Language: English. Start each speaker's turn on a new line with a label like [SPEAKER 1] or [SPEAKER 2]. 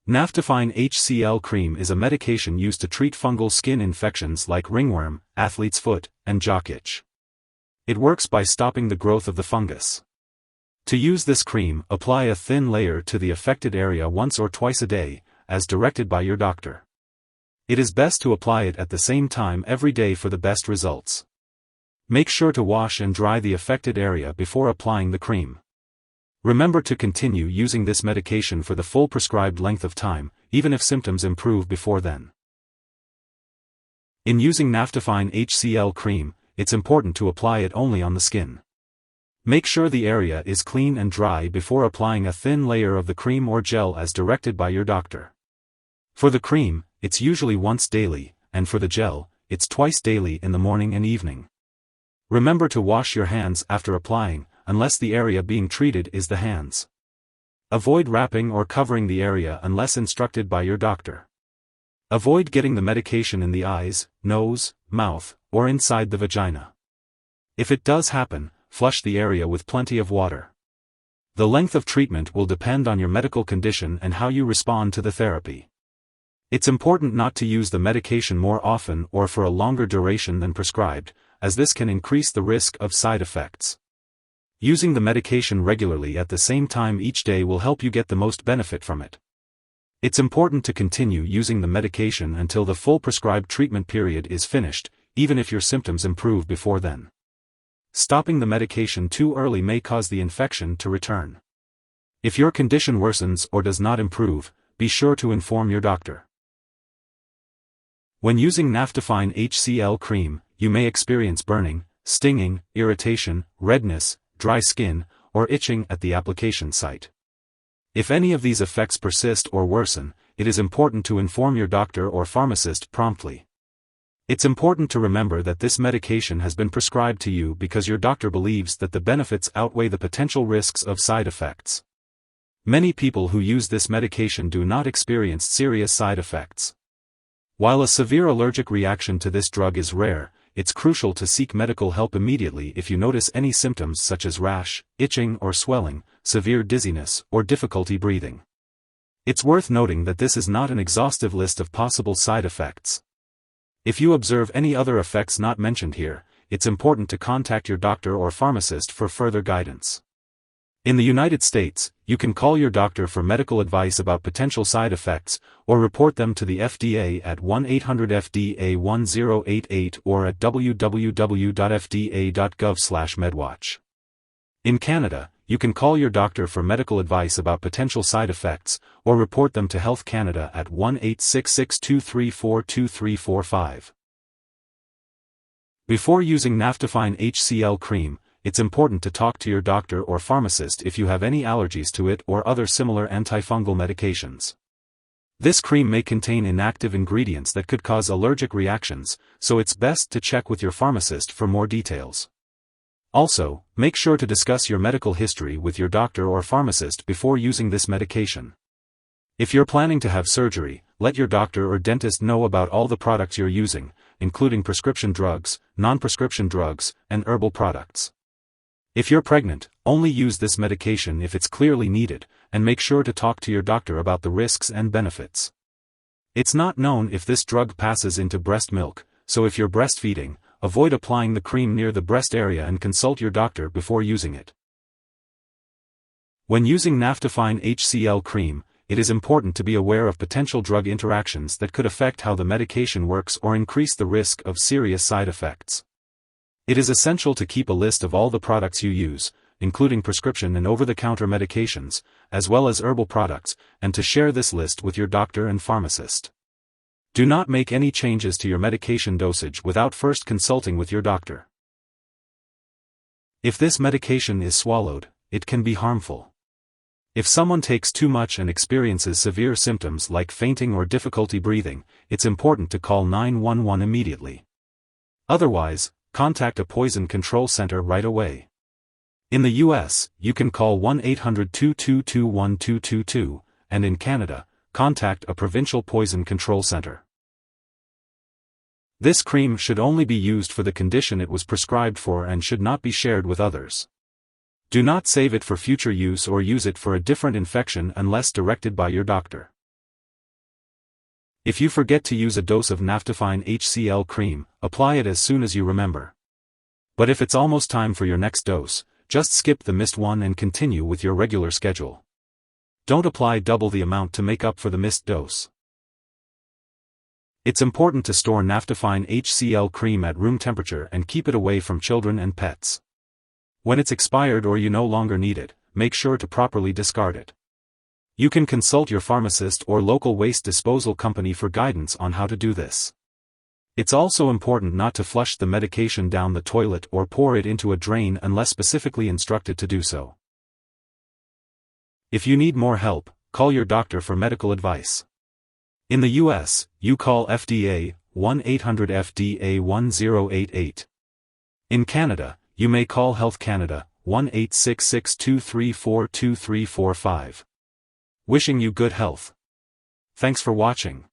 [SPEAKER 1] Naphthafine HCl cream is a medication used to treat fungal skin infections like ringworm, athlete's foot, and jock itch. It works by stopping the growth of the fungus. To use this cream, apply a thin layer to the affected area once or twice a day, as directed by your doctor. It is best to apply it at the same time every day for the best results. Make sure to wash and dry the affected area before applying the cream. Remember to continue using this medication for the full prescribed length of time, even if symptoms improve before then. In using Naphthafine HCl cream, it's important to apply it only on the skin. Make sure the area is clean and dry before applying a thin layer of the cream or gel as directed by your doctor. For the cream, it's usually once daily, and for the gel, it's twice daily in the morning and evening. Remember to wash your hands after applying, unless the area being treated is the hands. Avoid wrapping or covering the area unless instructed by your doctor. Avoid getting the medication in the eyes, nose, mouth, or inside the vagina. If it does happen, flush the area with plenty of water. The length of treatment will depend on your medical condition and how you respond to the therapy. It's important not to use the medication more often or for a longer duration than prescribed, as this can increase the risk of side effects. Using the medication regularly at the same time each day will help you get the most benefit from it. It's important to continue using the medication until the full prescribed treatment period is finished, even if your symptoms improve before then. Stopping the medication too early may cause the infection to return. If your condition worsens or does not improve, be sure to inform your doctor. When using Naphthafine HCl cream, you may experience burning, stinging, irritation, redness, dry skin, or itching at the application site. If any of these effects persist or worsen, it is important to inform your doctor or pharmacist promptly. It's important to remember that this medication has been prescribed to you because your doctor believes that the benefits outweigh the potential risks of side effects. Many people who use this medication do not experience serious side effects. While a severe allergic reaction to this drug is rare, it's crucial to seek medical help immediately if you notice any symptoms such as rash, itching or swelling, severe dizziness, or difficulty breathing. It's worth noting that this is not an exhaustive list of possible side effects. If you observe any other effects not mentioned here, it's important to contact your doctor or pharmacist for further guidance. In the United States, you can call your doctor for medical advice about potential side effects, or report them to the FDA at 1-800-FDA-1088 or at www.fda.gov/medwatch. In Canada, you can call your doctor for medical advice about potential side effects, or report them to Health Canada at 1-866-234-2345. Before using Naphthafine HCl cream, it's important to talk to your doctor or pharmacist if you have any allergies to it or other similar antifungal medications. This cream may contain inactive ingredients that could cause allergic reactions, so it's best to check with your pharmacist for more details. Also, make sure to discuss your medical history with your doctor or pharmacist before using this medication. If you're planning to have surgery, let your doctor or dentist know about all the products you're using, including prescription drugs, non-prescription drugs, and herbal products. If you're pregnant, only use this medication if it's clearly needed, and make sure to talk to your doctor about the risks and benefits. It's not known if this drug passes into breast milk, so if you're breastfeeding, avoid applying the cream near the breast area and consult your doctor before using it. When using Naphthafine HCl cream, it is important to be aware of potential drug interactions that could affect how the medication works or increase the risk of serious side effects. It is essential to keep a list of all the products you use, including prescription and over-the-counter medications, as well as herbal products, and to share this list with your doctor and pharmacist. Do not make any changes to your medication dosage without first consulting with your doctor. If this medication is swallowed, it can be harmful. If someone takes too much and experiences severe symptoms like fainting or difficulty breathing, it's important to call 911 immediately. Otherwise, contact a poison control center right away. In the US, you can call 1-800-222-1222, and in Canada, contact a provincial poison control center. This cream should only be used for the condition it was prescribed for and should not be shared with others. Do not save it for future use or use it for a different infection unless directed by your doctor. If you forget to use a dose of Naphthafine HCl cream, apply it as soon as you remember. But if it's almost time for your next dose, just skip the missed one and continue with your regular schedule. Don't apply double the amount to make up for the missed dose. It's important to store Naphthafine HCl cream at room temperature and keep it away from children and pets. When it's expired or you no longer need it, make sure to properly discard it. You can consult your pharmacist or local waste disposal company for guidance on how to do this. It's also important not to flush the medication down the toilet or pour it into a drain unless specifically instructed to do so. If you need more help, call your doctor for medical advice. In the US, you call FDA, 1-800-FDA-1088. In Canada, you may call Health Canada, 1-866-234-2345. Wishing you good health. Thanks for watching.